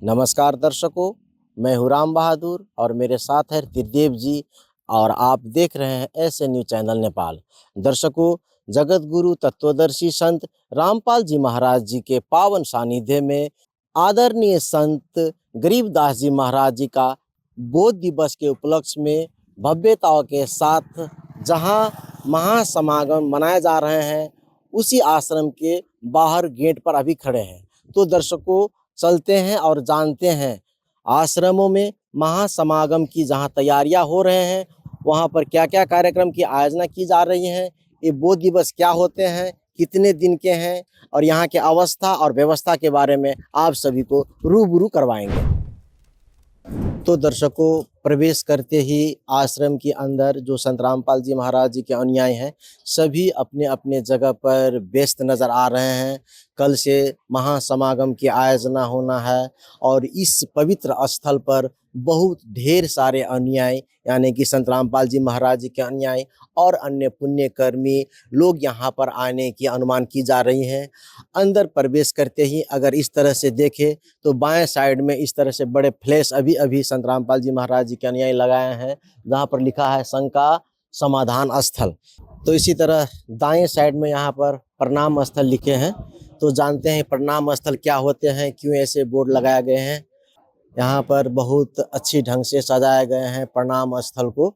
नमस्कार दर्शकों, मैं हूँ राम बहादुर और मेरे साथ है त्रिदेव जी और आप देख रहे हैं ऐसे न्यूज चैनल नेपाल। दर्शकों, जगत गुरु तत्वदर्शी संत रामपाल जी महाराज जी के पावन सानिध्य में आदरणीय संत गरीबदास जी महाराज जी का बोध दिवस के उपलक्ष्य में भव्यताओं के साथ जहां महासमागम मनाए जा रहे हैं, उसी आश्रम के बाहर गेट पर अभी खड़े हैं। तो दर्शकों, चलते हैं और जानते हैं आश्रमों में महासमागम की जहां तैयारियां हो रहे हैं, वहां पर क्या क्या कार्यक्रम की आयोजना की जा रही है, ये बोध दिवस क्या होते हैं, कितने दिन के हैं और यहाँ की अवस्था और व्यवस्था के बारे में आप सभी को रूबरू करवाएंगे। तो दर्शकों, प्रवेश करते ही आश्रम के अंदर जो संत रामपाल जी महाराज जी के अनुयायी हैं, सभी अपने अपने जगह पर व्यस्त नजर आ रहे हैं। कल से महासमागम की आयोजना होना है और इस पवित्र स्थल पर बहुत ढेर सारे अनुयायी यानी कि संत रामपाल जी महाराज जी के अनुयायी और अन्य पुण्यकर्मी लोग यहाँ पर आने की अनुमान की जा रही है। अंदर प्रवेश करते ही अगर इस तरह से देखें तो बाएं साइड में इस तरह से बड़े फ्लैश अभी अभी संत रामपाल जी महाराज जी के अनुयायी लगाए हैं, जहाँ पर लिखा है शंका समाधान स्थल। तो इसी तरह दाएं साइड में यहाँ पर प्रणाम स्थल लिखे हैं। तो जानते हैं प्रणाम स्थल क्या होते हैं, क्यों ऐसे बोर्ड लगाए गए हैं। यहाँ पर बहुत अच्छी ढंग से सजाए गए हैं प्रणाम स्थल को।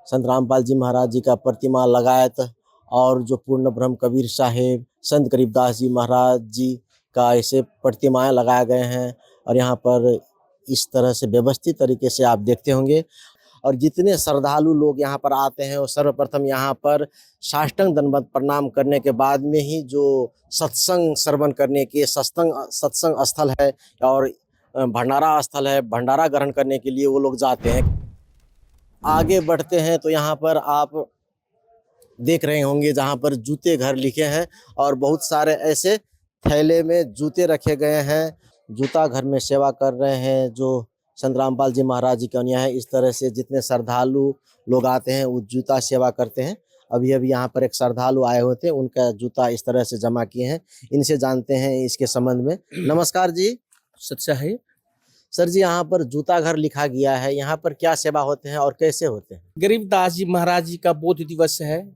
संत रामपाल जी महाराज जी का प्रतिमा लगायत और जो पूर्ण ब्रह्म कबीर साहेब, संत गरीबदास जी महाराज जी का ऐसे प्रतिमाएं लगाए गए हैं और यहाँ पर इस तरह से व्यवस्थित तरीके से आप देखते होंगे। और जितने श्रद्धालु लोग यहाँ पर आते हैं वो सर्वप्रथम यहाँ पर साष्टांग दंडवत प्रणाम करने के बाद में ही जो सत्संग श्रवण करने के सत्संग स्थल है और भंडारा स्थल है, भंडारा ग्रहण करने के लिए वो लोग जाते हैं। आगे बढ़ते हैं तो यहाँ पर आप देख रहे होंगे जहाँ पर जूते घर लिखे हैं और बहुत सारे ऐसे थैले में जूते रखे गए हैं। जूता घर में सेवा कर रहे हैं जो संत रामपाल जी महाराज जी के अनुयायी हैं। इस तरह से जितने श्रद्धालु लोग आते हैं वो जूता सेवा करते हैं। अभी अभी यहाँ पर एक श्रद्धालु आए हुए थे, उनका जूता इस तरह से जमा किए हैं। इनसे जानते हैं इसके संबंध में। नमस्कार जी। सच्चा है सर जी, यहाँ पर जूता घर लिखा गया है, यहाँ पर क्या सेवा होते हैं और कैसे होते हैं? गरीबदास जी महाराज जी का बोध दिवस है,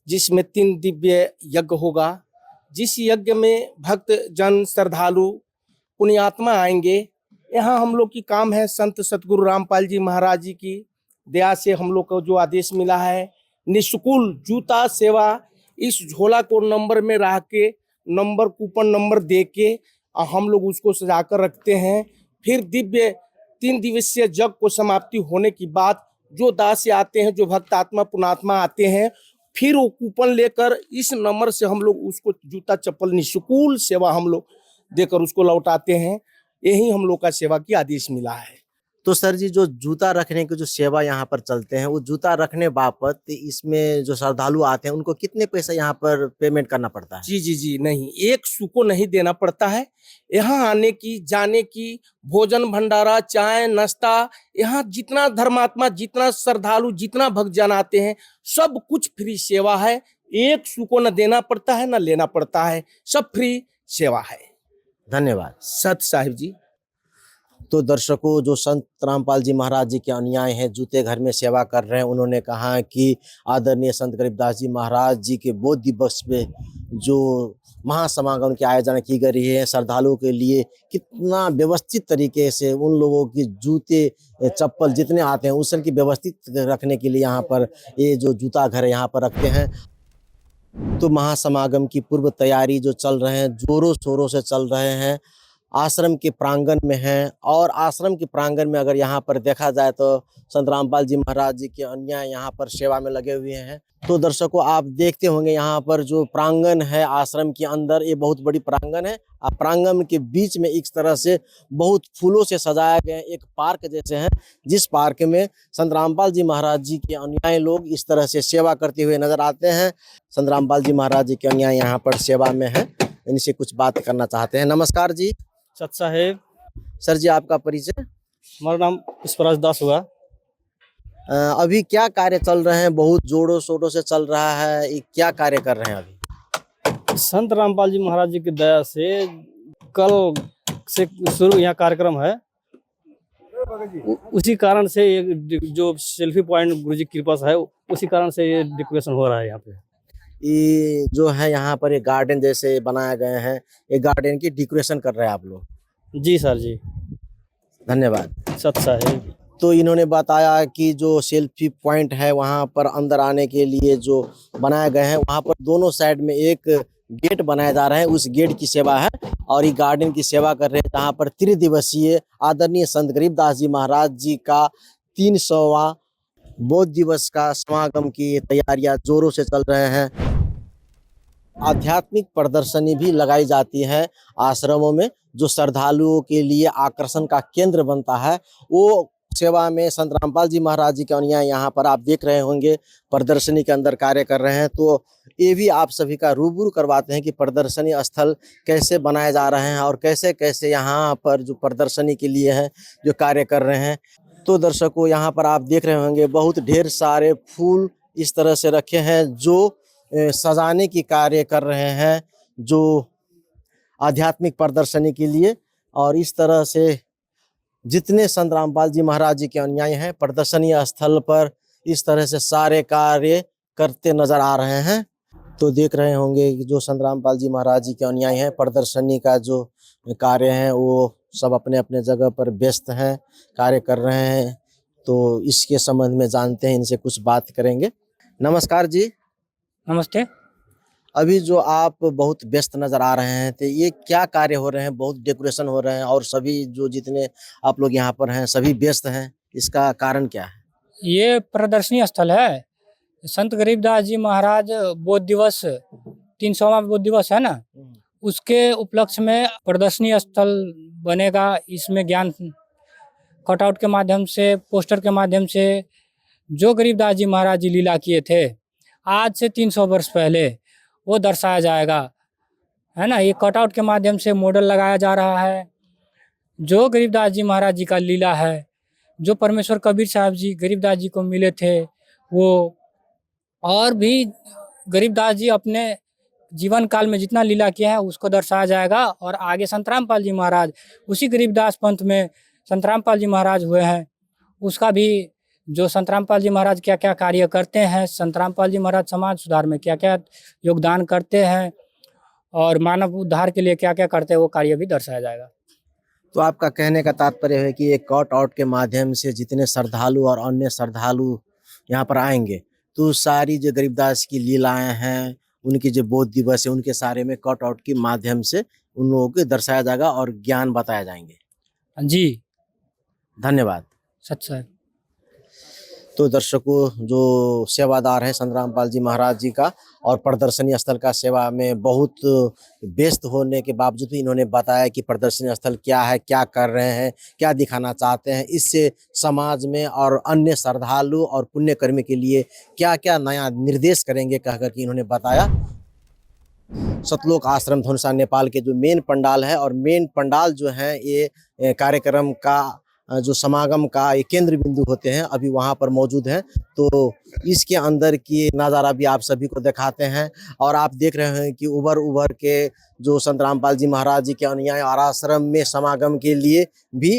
जिसमें 3 दिव्य यज्ञ होगा। जिस यज्ञ में भक्त जन श्रद्धालु पुण्यात्मा आएंगे। यहाँ हम लोग की काम है संत सतगुरु रामपाल जी महाराज जी की दया से हम लोग को जो आदेश मिला है, निःशुल्क जूता सेवा इस झोला को नंबर में रख के नंबर कूपन नंबर दे के हम लोग उसको सजा कर रखते हैं। फिर दिव्य 3 दिवसीय यज्ञ को समाप्ति होने के बाद जो दास आते हैं, जो भक्त आत्मा पुणात्मा आते हैं, फिर वो कूपन लेकर इस नंबर से हम लोग उसको जूता चप्पल निःशुल्क सेवा हम लोग देकर उसको लौटाते हैं। यही हम लोग का सेवा की आदेश मिला है। तो सर जी, जो जूता रखने की जो सेवा यहाँ पर चलते हैं, वो जूता रखने बाबत इसमें जो श्रद्धालु आते हैं उनको कितने पैसे यहाँ पर पेमेंट करना पड़ता है? जी नहीं, एक सु को नहीं देना पड़ता है। यहाँ आने की, जाने की, भोजन भंडारा, चाय नाश्ता, यहाँ जितना धर्मात्मा, जितना श्रद्धालु, जितना भक्तजन आते हैं, सब कुछ फ्री सेवा है। एक सु को न देना पड़ता है न लेना पड़ता है, सब फ्री सेवा है। धन्यवाद सत साहिब जी। तो दर्शकों, जो संत रामपाल जी महाराज जी के अनुयायी हैं, जूते घर में सेवा कर रहे हैं, उन्होंने कहा कि आदरणीय संत गरीबदास जी महाराज जी के बोध दिवस पे जो महासमागम की आयोजना की गई है, श्रद्धालुओं के लिए कितना व्यवस्थित तरीके से उन लोगों की जूते चप्पल जितने आते हैं उस की व्यवस्थित रखने के लिए यहाँ पर ये जो जूता घर है यहाँ पर रखते हैं। तो महासमागम की पूर्व तैयारी जो चल रहे हैं, जोरों शोरों से चल रहे हैं। आश्रम के प्रांगण में हैं और आश्रम के प्रांगण में अगर यहाँ पर देखा जाए तो संत रामपाल जी महाराज जी के अनुयायी यहाँ पर सेवा में लगे हुए हैं। तो दर्शकों, आप देखते होंगे यहाँ पर जो प्रांगण है आश्रम के अंदर, ये बहुत बड़ी प्रांगण है। प्रांगण के बीच में इस तरह से बहुत फूलों से सजाया गया एक पार्क जैसे है, जिस पार्क में संत रामपाल जी महाराज जी के अनुयायी लोग इस तरह से सेवा करते हुए नजर आते हैं। संत रामपाल जी महाराज जी के अनुयायी यहाँ पर सेवा में है, इनसे कुछ बात करना चाहते हैं। नमस्कार जी। सच्चा है सर जी, आपका परिचय? हमारा नाम पुष्पराज दास हुआ। अभी क्या कार्य चल रहे हैं? बहुत जोरों शोरों से चल रहा है, ये क्या कार्य कर रहे हैं अभी? संत रामपाल जी महाराज जी की दया से कल से शुरू यहाँ कार्यक्रम है। उसी कारण से ये जो सेल्फी पॉइंट गुरुजी की कृपा से है, उसी कारण से ये डेकोरेशन हो रहा है यहाँ पे। ये जो है यहाँ पर एक गार्डन जैसे बनाए गए हैं, एक गार्डन की डेकोरेशन कर रहे हैं आप लोग। जी सर जी, धन्यवाद। सच्चा है। तो इन्होंने बताया कि जो सेल्फी पॉइंट है वहाँ पर अंदर आने के लिए जो बनाए गए हैं, वहाँ पर दोनों साइड में एक गेट बनाया जा रहा है, उस गेट की सेवा है और ये गार्डन की सेवा कर रहे हैं, जहाँ पर त्रिदिवसीय आदरणीय संत गरीबदास जी महाराज जी का 300वां बौद्ध दिवस का समागम की तैयारियां जोरों से चल रहे हैं। आध्यात्मिक प्रदर्शनी भी लगाई जाती है आश्रमों में, जो श्रद्धालुओं के लिए आकर्षण का केंद्र बनता है। वो सेवा में संत रामपाल जी महाराज जी के अनुयायी यहाँ पर आप देख रहे होंगे प्रदर्शनी के अंदर कार्य कर रहे हैं। तो ये भी आप सभी का रूबरू करवाते हैं कि प्रदर्शनी स्थल कैसे बनाए जा रहे हैं और कैसे कैसे यहाँ पर जो प्रदर्शनी के लिए है जो कार्य कर रहे हैं। तो दर्शकों, यहाँ पर आप देख रहे होंगे बहुत ढेर सारे फूल इस तरह से रखे हैं जो सजाने की कार्य कर रहे हैं, जो आध्यात्मिक प्रदर्शनी के लिए। और इस तरह से जितने संत रामपाल जी महाराज जी के अनुयायी हैं प्रदर्शनी स्थल पर इस तरह से सारे कार्य करते नजर आ रहे हैं। तो देख रहे होंगे कि जो संत रामपाल जी महाराज जी के अनुयायी हैं प्रदर्शनी का जो कार्य है वो सब अपने अपने जगह पर व्यस्त हैं, कार्य कर रहे हैं। तो इसके संबंध में जानते हैं, इनसे कुछ बात करेंगे। नमस्कार जी। नमस्ते। अभी जो आप बहुत व्यस्त नजर आ रहे हैं, तो ये क्या कार्य हो रहे हैं? बहुत डेकोरेशन हो रहे हैं और सभी जो जितने आप लोग यहाँ पर हैं सभी व्यस्त हैं, इसका कारण क्या है? ये प्रदर्शनी स्थल है, संत गरीबदास जी महाराज बौद्ध दिवस 300वां बौद्ध दिवस है ना, उसके उपलक्ष्य में प्रदर्शनी स्थल बनेगा। इसमें ज्ञान कटआउट के माध्यम से, पोस्टर के माध्यम से जो गरीबदास जी महाराज जी लीला किए थे आज से 300 वर्ष पहले, वो दर्शाया जाएगा, है ना। ये कटआउट के माध्यम से मॉडल लगाया जा रहा है। जो गरीबदास जी महाराज जी का लीला है, जो परमेश्वर कबीर साहब जी गरीबदास जी को मिले थे, वो और भी गरीबदास जी अपने जीवन काल में जितना लीला किया है उसको दर्शाया जाएगा। और आगे संत रामपाल जी महाराज, उसी गरीबदास पंथ में संत रामपाल जी महाराज हुए हैं, उसका भी जो संत रामपाल जी महाराज क्या क्या कार्य करते हैं, संत रामपाल जी महाराज समाज सुधार में क्या क्या योगदान करते हैं और मानव उद्धार के लिए क्या क्या करते हैं, वो कार्य भी दर्शाया जाएगा। तो आपका कहने का तात्पर्य है कि एक कट आउट के माध्यम से जितने श्रद्धालु और अन्य श्रद्धालु यहाँ पर आएंगे, तो सारी जो गरीबदास की लीलाएं हैं, उनकी जो बौद्ध दिवस है, उनके सारे में कट आउट के माध्यम से उन लोगों को दर्शाया जाएगा और ज्ञान बताया जाएंगे। जी, धन्यवाद। सच है। तो दर्शकों, जो सेवादार है संत रामपाल जी महाराज जी का और प्रदर्शनी स्थल का सेवा में बहुत व्यस्त होने के बावजूद भी इन्होंने बताया कि प्रदर्शनी स्थल क्या है, क्या कर रहे हैं, क्या दिखाना चाहते हैं, इससे समाज में और अन्य श्रद्धालु और पुण्यकर्मी के लिए क्या क्या नया निर्देश करेंगे कहकर कि इन्होंने बताया। सतलोक आश्रम धनुषा नेपाल के जो मेन पंडाल है और मेन पंडाल जो है ये कार्यक्रम का जो समागम का ये केंद्र बिंदु होते हैं, अभी वहाँ पर मौजूद हैं। तो इसके अंदर की नज़ारा भी आप सभी को दिखाते हैं और आप देख रहे हैं कि उभर उभर के जो संत रामपाल जी महाराज जी के अनुयायी और आश्रम में समागम के लिए भी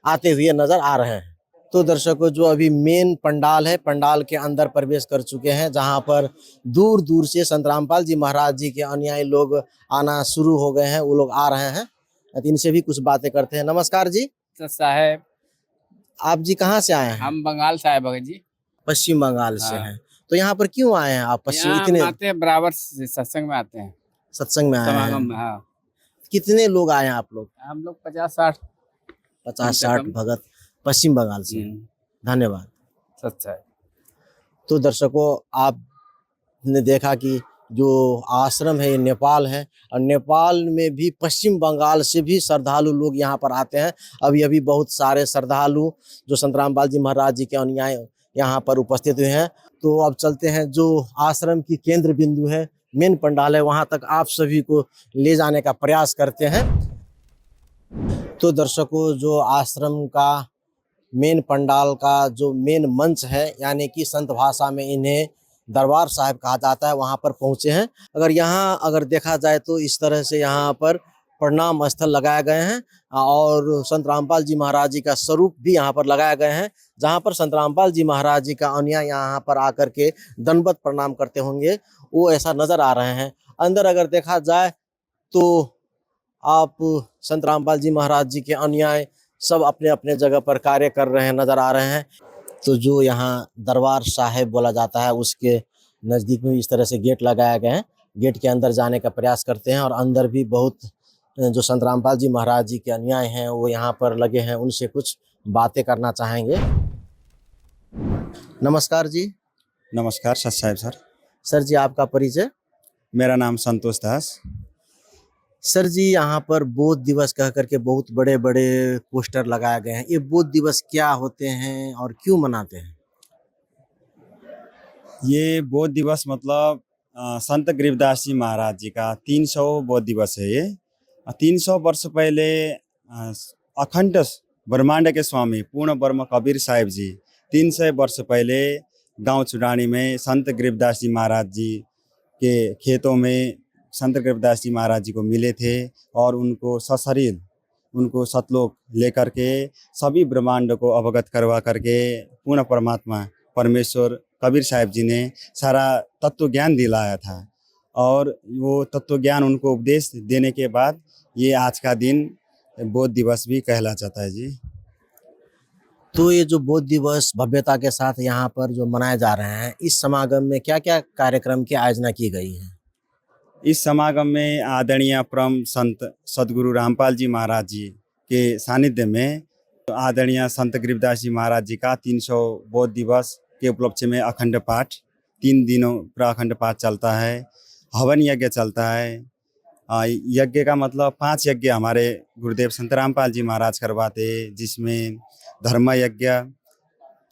आते हुए नजर आ रहे हैं। तो दर्शकों, जो अभी मेन पंडाल है, पंडाल के अंदर प्रवेश कर चुके हैं, जहाँ पर दूर दूर से संत रामपाल जी महाराज जी के अनुयायी लोग आना शुरू हो गए हैं, वो लोग आ रहे हैं। इनसे भी कुछ बातें करते हैं। नमस्कार जी। साहब, आप जी कहाँ से आए हैं? हम बंगाल से आए भगत जी। पश्चिम बंगाल से हाँ। हैं। तो यहाँ पर क्यों आए हैं आप? पश्चिम यहाँ इतने हम आते हैं बराबर सत्संग में आते हैं, सत्संग में आए समागम हैं। में। हाँ, कितने लोग आए हैं आप लोग? हम लोग 50-60 50-60 भगत पश्चिम बंगाल से। धन्यवाद। सच है। तो दर्शकों, आपने देखा कि जो आश्रम है ये नेपाल है और नेपाल में भी पश्चिम बंगाल से भी श्रद्धालु लोग यहाँ पर आते हैं। अभी अभी बहुत सारे श्रद्धालु जो संत रामपाल जी महाराज जी के अनुयायी यहाँ पर उपस्थित हुए हैं। तो अब चलते हैं, जो आश्रम की केंद्र बिंदु है, मेन पंडाल है, वहाँ तक आप सभी को ले जाने का प्रयास करते हैं। तो दर्शकों, जो आश्रम का मेन पंडाल का जो मेन मंच है, यानी कि संत भाषा में इन्हें दरबार साहिब कहा जाता है, वहाँ पर पहुँचे हैं। अगर यहाँ देखा जाए तो इस तरह से यहाँ पर प्रणाम स्थल लगाए गए हैं और संत रामपाल जी महाराज जी का स्वरूप भी यहाँ पर लगाए गए हैं, जहाँ पर संत रामपाल जी महाराज जी का अनुयायी यहाँ पर आकर के दंडवत प्रणाम करते होंगे, वो ऐसा नजर आ रहे हैं। अंदर अगर देखा जाए तो आप संत रामपाल जी महाराज जी के अनुयायी सब अपने अपने जगह पर कार्य कर रहे हैं, नजर आ रहे हैं। तो जो यहाँ दरबार साहिब बोला जाता है उसके नज़दीक में इस तरह से गेट लगाए गए हैं। गेट के अंदर जाने का प्रयास करते हैं और अंदर भी बहुत जो संत रामपाल जी महाराज जी के अनुयायी हैं वो यहाँ पर लगे हैं, उनसे कुछ बातें करना चाहेंगे। नमस्कार जी। नमस्कार सत साहब सर। सर जी आपका परिचय? मेरा नाम संतोष दास। सर जी यहाँ पर बोध दिवस कह करके बहुत बड़े बड़े पोस्टर लगाए गए हैं, ये बोध दिवस क्या होते हैं और क्यों मनाते हैं? ये बोध दिवस मतलब संत गरीबदास जी महाराज जी का 300 बोध दिवस है। ये 300 वर्ष पहले अखंड ब्रह्मांड के स्वामी पूर्ण ब्रह्म कबीर साहिब जी 300 वर्ष पहले गांव चुडानी में संत गरीबदास जी महाराज जी के खेतों में संत गरीबदास जी महाराज जी को मिले थे और उनको सशरीर उनको सतलोक लेकर के सभी ब्रह्मांड को अवगत करवा करके पूर्ण परमात्मा परमेश्वर कबीर साहिब जी ने सारा तत्व ज्ञान दिलाया था और वो तत्व ज्ञान उनको उपदेश देने के बाद ये आज का दिन बोध दिवस भी कहला जाता है जी। तो ये जो बोध दिवस भव्यता के साथ यहाँ पर जो मनाए जा रहे हैं, इस समागम में क्या क्या कार्यक्रम की आयोजना की गई है? इस समागम में आदरणीय परम संत सदगुरु रामपाल जी महाराज जी के सानिध्य में आदरणीय संत गरीबदास जी महाराज जी का 300 बोध दिवस के उपलक्ष्य में अखंड पाठ 3 दिनों पर अखंड पाठ चलता है। हवन यज्ञ चलता है। यज्ञ का मतलब 5 यज्ञ हमारे गुरुदेव संत रामपाल जी महाराज करवाते, जिसमें धर्म यज्ञ,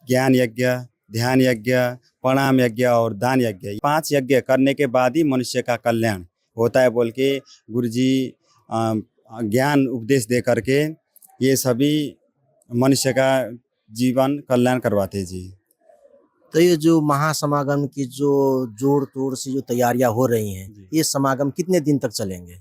ज्ञान यज्ञ, ध्यान यज्ञ, प्रणाम यज्ञ और दान यज्ञ। 5 यज्ञ करने के बाद ही मनुष्य का कल्याण होता है बोल के गुरुजी ज्ञान उपदेश दे करके ये सभी मनुष्य का जीवन कल्याण करवाते जी। तो ये जो महासमागम की जो जोड़ तोड़ से जो तैयारियां हो रही हैं, ये समागम कितने दिन तक चलेंगे?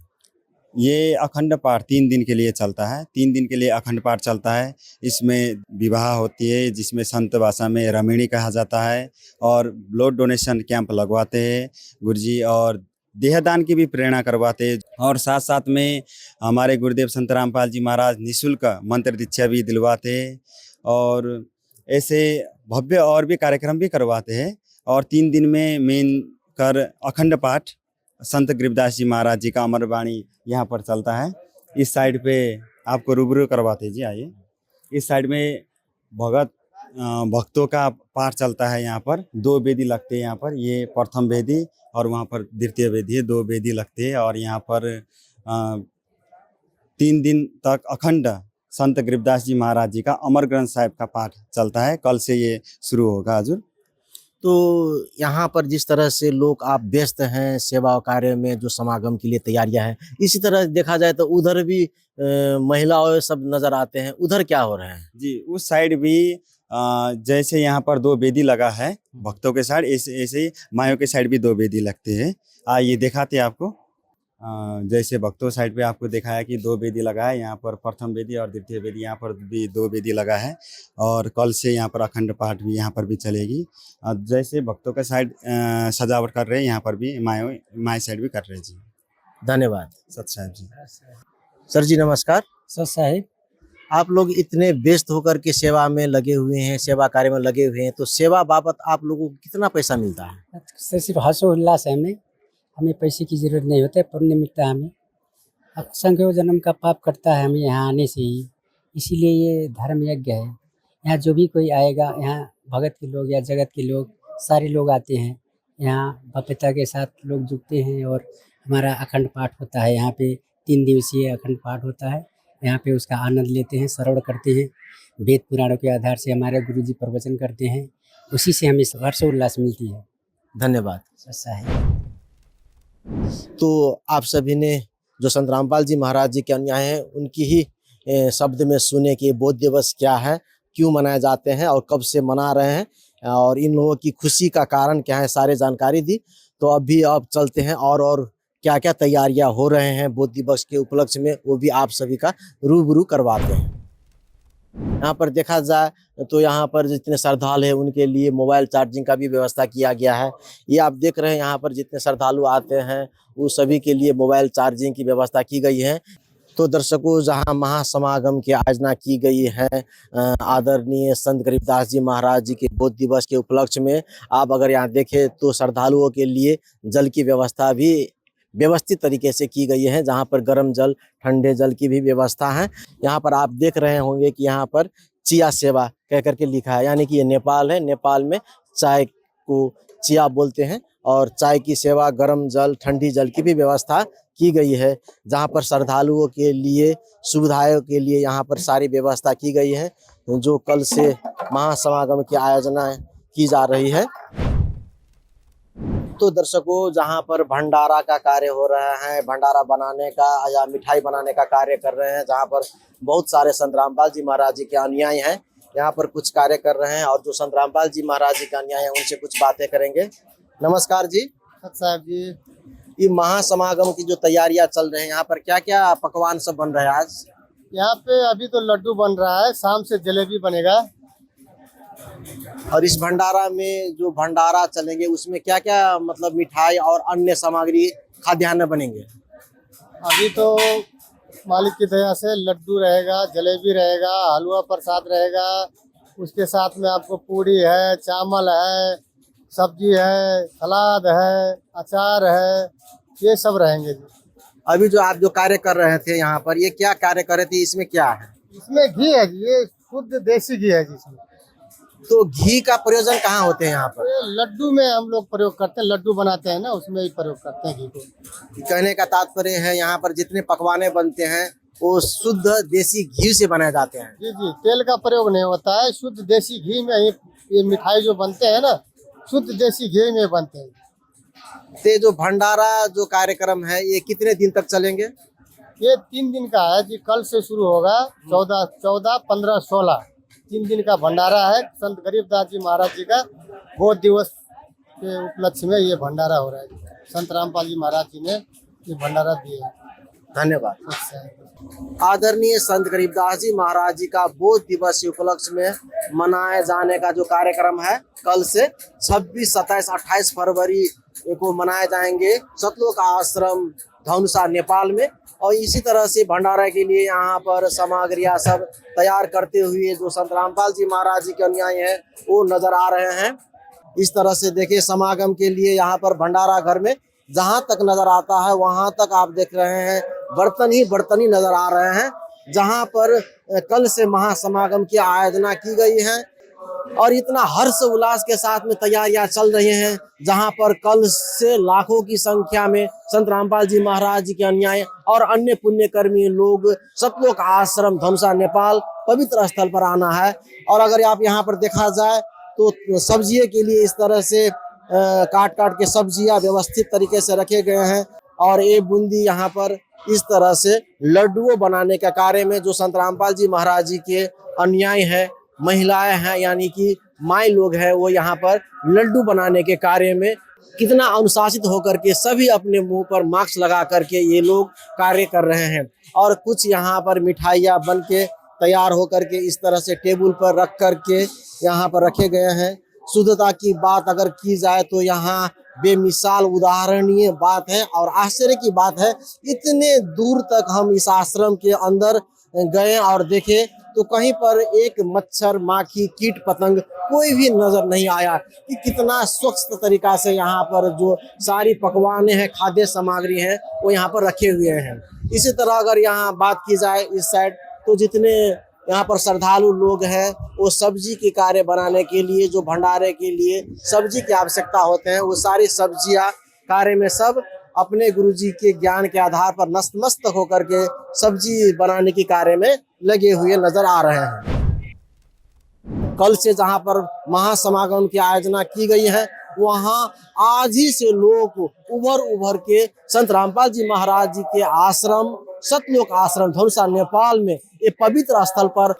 ये अखंड पाठ 3 दिन के लिए चलता है। 3 दिन के लिए अखंड पाठ चलता है। इसमें विवाह होती है जिसमें संत भाषा में रमणी कहा जाता है और ब्लड डोनेशन कैंप लगवाते हैं गुरुजी और देहदान की भी प्रेरणा करवाते हैं और साथ साथ में हमारे गुरुदेव संत रामपाल जी महाराज निःशुल्क मंत्र दीक्षा भी दिलवाते हैं और ऐसे भव्य और भी कार्यक्रम भी करवाते हैं। और 3 दिन में मेन कर अखंड पाठ संत गरीबदास जी महाराज जी का अमरवाणी यहाँ पर चलता है। इस साइड पे आपको रूबरू करवाते जी, आइए। इस साइड में भक्तों का पाठ चलता है। यहाँ पर 2 वेदी लगते हैं। यहाँ पर ये प्रथम वेदी और वहाँ पर द्वितीय वेदी है, 2 वेदी लगते हैं और यहाँ पर 3 दिन तक अखंड संत गरीबदास जी महाराज जी का अमर ग्रंथ साहिब का पाठ चलता है। कल से ये शुरू होगा हजूर। तो यहाँ पर जिस तरह से लोग आप व्यस्त हैं सेवा कार्य में, जो समागम के लिए तैयारियां हैं, इसी तरह देखा जाए तो उधर भी महिलाओं सब नजर आते हैं, उधर क्या हो रहा है? जी उस साइड भी जैसे यहाँ पर 2 वेदी लगा है भक्तों के साइड, ऐसे मायों के साइड भी 2 वेदी लगते हैं। ये दिखाते हैं आपको। जैसे भक्तों साइड पे आपको दिखाया कि 2 वेदी लगा है। यहाँ पर प्रथम वेदी और द्वितीय वेदी, यहाँ पर भी 2 वेदी लगा है और कल से यहाँ पर अखंड पाठ भी यहाँ पर भी चलेगी। जैसे भक्तों का साइड सजावट कर रहे हैं, यहाँ पर भी माय साइड भी कर रहे हैं जी। धन्यवाद सत साहिब जी। सर जी नमस्कार। सर साहिब, आप लोग इतने व्यस्त होकर के सेवा में लगे हुए हैं, सेवा कार्य में लगे हुए हैं, तो सेवा बाबत आप लोगों को कितना पैसा मिलता है? सर सिर्फ हर्षोल्लास है हमें पैसे की जरूरत नहीं होता है, पुण्य मिलता है हमें। असंख्यों जन्म का पाप कटता है हमें यहाँ आने से ही, इसीलिए ये धर्म यज्ञ है। यहाँ जो भी कोई आएगा, यहाँ भगत के लोग या जगत के लोग सारे लोग आते हैं, यहाँ भव्यता के साथ लोग जुटते हैं और हमारा अखंड पाठ होता है। यहाँ पे 3 दिवसीय अखंड पाठ होता है। यहाँ पे उसका आनंद लेते हैं, श्रवण करते हैं। वेद पुराणों के आधार से हमारे गुरुजी प्रवचन करते हैं, उसी से हमें हर्षोल्लास मिलती है। धन्यवाद। ऐसा है। तो आप सभी ने जो संत रामपाल जी महाराज जी के अनुयायी हैं उनकी ही शब्द में सुने कि बोध दिवस क्या है, क्यों मनाए जाते हैं और कब से मना रहे हैं और इन लोगों की खुशी का कारण क्या है, सारे जानकारी दी। तो अभी आप चलते हैं और क्या क्या तैयारियां हो रहे हैं बौद्ध दिवस के उपलक्ष्य में, वो भी आप सभी का रूबरू करवाते हैं। यहाँ पर देखा जाए तो यहाँ पर जितने श्रद्धालु हैं उनके लिए मोबाइल चार्जिंग का भी व्यवस्था किया गया है। ये आप देख रहे हैं यहाँ पर जितने श्रद्धालु आते हैं वो सभी के लिए मोबाइल चार्जिंग की व्यवस्था की गई है। तो दर्शकों, जहाँ महासमागम की आयोजना की गई है आदरणीय संत गरीबदास जी महाराज जी के बौद्ध दिवस के उपलक्ष्य में, आप अगर यहाँ देखें तो श्रद्धालुओं के लिए जल की व्यवस्था भी व्यवस्थित तरीके से की गई है, जहाँ पर गर्म जल, ठंडे जल की भी व्यवस्था है। यहाँ पर आप देख रहे होंगे कि यहाँ पर चिया सेवा कह करके लिखा है, यानी कि ये नेपाल है। नेपाल में चाय को चिया बोलते हैं और चाय की सेवा, गर्म जल, ठंडी जल की भी व्यवस्था की गई है, जहाँ पर श्रद्धालुओं के लिए सुविधाओं के लिए यहाँ पर सारी व्यवस्था की गई है, जो कल से महासमागम की आयोजना की जा रही है। तो दर्शकों, जहाँ पर भंडारा का कार्य हो रहा है, भंडारा बनाने का या मिठाई बनाने का कार्य कर रहे हैं, जहाँ पर बहुत सारे संत रामपाल जी महाराज जी के अनुयायी हैं, यहाँ पर कुछ कार्य कर रहे हैं और जो संत रामपाल जी महाराज जी के अनुयायी हैं उनसे कुछ बातें करेंगे। नमस्कार जी। साहब जी, ये महासमागम की जो तैयारियां चल रहे हैं, यहाँ पर क्या क्या पकवान सब बन रहे हैं आज? यहाँ पे अभी तो लड्डू बन रहा है, शाम से जलेबी बनेगा। और इस भंडारा में जो भंडारा चलेंगे उसमें क्या क्या मतलब मिठाई और अन्य सामग्री खाद्यान्न बनेंगे? अभी तो मालिक की दया से लड्डू रहेगा, जलेबी रहेगा, हलवा प्रसाद रहेगा, उसके साथ में आपको पूड़ी है, चावल है, सब्जी है, सलाद है, अचार है, ये सब रहेंगे जी। अभी जो आप जो कार्य कर रहे थे यहाँ पर, ये क्या कार्य कर रहे थे, इसमें क्या है? इसमें घी है जी, ये शुद्ध देसी घी है जी इसमें। तो घी का प्रयोजन कहाँ होते हैं यहाँ पर? ये लड्डू में हम लोग प्रयोग करते हैं, लड्डू बनाते हैं ना, उसमें ही प्रयोग करते हैं घी को। कहने का तात्पर्य है यहाँ पर जितने पकवाने बनते हैं वो शुद्ध देसी घी से बनाए जाते हैं। जी जी, तेल का प्रयोग नहीं होता है, शुद्ध देसी घी में ही ये मिठाई जो बनते हैं ना, शुद्ध देसी घी में बनते हैं। ते जो भंडारा जो कार्यक्रम है ये कितने दिन तक चलेंगे? ये 3 दिन का है जी, कल से शुरू होगा, 14, 15, 16 3 दिन का भंडारा है। संत गरीबदास जी महाराज जी का बौद्ध दिवस के उपलक्ष्य में ये भंडारा हो रहा है। संत रामपाल जी महाराज जी ने ये भंडारा दिए है। धन्यवाद। आदरणीय संत गरीबदास जी महाराज जी का बौद्ध दिवस के उपलक्ष्य में मनाए जाने का जो कार्यक्रम है, कल से 26, 27, 28 फरवरी को मनाए जाएंगे सतलोक आश्रम धनुषा नेपाल में। और इसी तरह से भंडारा के लिए यहाँ पर सामग्रियाँ सब तैयार करते हुए जो संत रामपाल जी महाराज जी के अनुयायी हैं वो नजर आ रहे हैं। इस तरह से देखिए समागम के लिए यहाँ पर भंडारा घर में जहाँ तक नजर आता है वहाँ तक आप देख रहे हैं बर्तन ही नजर आ रहे हैं, जहाँ पर कल से महासमागम की आयोजना की गई है और इतना हर्ष उल्लास के साथ में तैयारियां चल रही हैं, जहां पर कल से लाखों की संख्या में संत रामपाल जी महाराज जी के अनुयायी और अन्य पुण्यकर्मी लोग सतलोक आश्रम धनुषा नेपाल पवित्र स्थल पर आना है। और अगर आप यहां पर देखा जाए तो सब्जियों के लिए इस तरह से काट के सब्जियां व्यवस्थित तरीके से रखे गए हैं और ये बूंदी यहाँ पर इस तरह से लड्डुओं बनाने का कार्य में जो संत रामपाल जी महाराज जी के अनुयायी है, महिलाएं हैं यानी कि माई लोग हैं, वो यहाँ पर लड्डू बनाने के कार्य में कितना अनुशासित होकर के सभी अपने मुंह पर मास्क लगा करके ये लोग कार्य कर रहे हैं। और कुछ यहाँ पर मिठाइयाँ बन के तैयार होकर के इस तरह से टेबल पर रख करके यहाँ पर रखे गए हैं। शुद्धता की बात अगर की जाए तो यहाँ बेमिसाल उदाहरणीय बात है और आश्चर्य की बात है, इतने दूर तक हम इस आश्रम के अंदर गए और देखे तो कहीं पर एक मच्छर, माखी, कीट पतंग कोई भी नजर नहीं आया कि कितना स्वच्छ तरीका से यहाँ पर जो सारी पकवाने हैं, खाद्य सामग्री है वो यहाँ पर रखे हुए हैं। इसी तरह अगर यहाँ बात की जाए इस साइड तो जितने यहाँ पर श्रद्धालु लोग हैं वो सब्जी के कार्य बनाने के लिए, जो भंडारे के लिए सब्जी की आवश्यकता होते हैं, वो सारी सब्जियाँ कार्य में सब अपने गुरुजी के ज्ञान के आधार पर नतमस्तक होकर के सब्जी बनाने के कार्य में लगे हुए नजर आ रहे हैं। कल से जहां पर महासमागम की आयोजना की गई है वहां आज ही से लोग उभर के संत रामपाल जी महाराज जी के आश्रम सतलोक आश्रम धनुषा नेपाल में ये पवित्र स्थल पर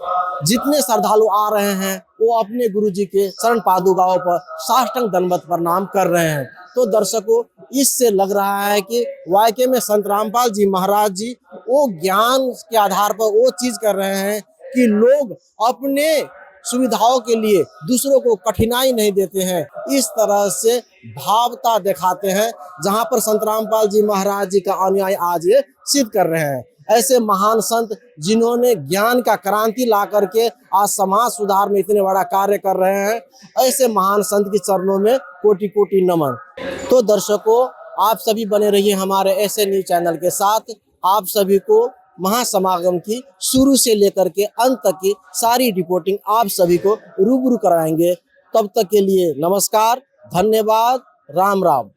जितने श्रद्धालु आ रहे हैं वो अपने गुरुजी के शरण पादुकाओं पर साष्टांग दंडवत प्रणाम कर रहे हैं। तो दर्शकों इससे लग रहा है कि वाकई में संत रामपाल जी महाराज जी वो ज्ञान के आधार पर वो चीज कर रहे हैं कि लोग अपने सुविधाओं के लिए दूसरों को कठिनाई नहीं देते हैं। इस तरह से भावता दिखाते हैं जहां पर संत रामपाल जी महाराज जी का अनुयायी आज ये सिद्ध कर रहे हैं। ऐसे महान संत जिन्होंने ज्ञान का क्रांति ला करके आज समाज सुधार में इतने बड़ा कार्य कर रहे हैं, ऐसे महान संत के चरणों में कोटि कोटि नमन। तो दर्शकों आप सभी बने रहिए हमारे ऐसे न्यूज चैनल के साथ। आप सभी को महासमागम की शुरू से लेकर के अंत तक की सारी रिपोर्टिंग आप सभी को रूबरू कराएंगे। तब तक के लिए नमस्कार, धन्यवाद, राम राम।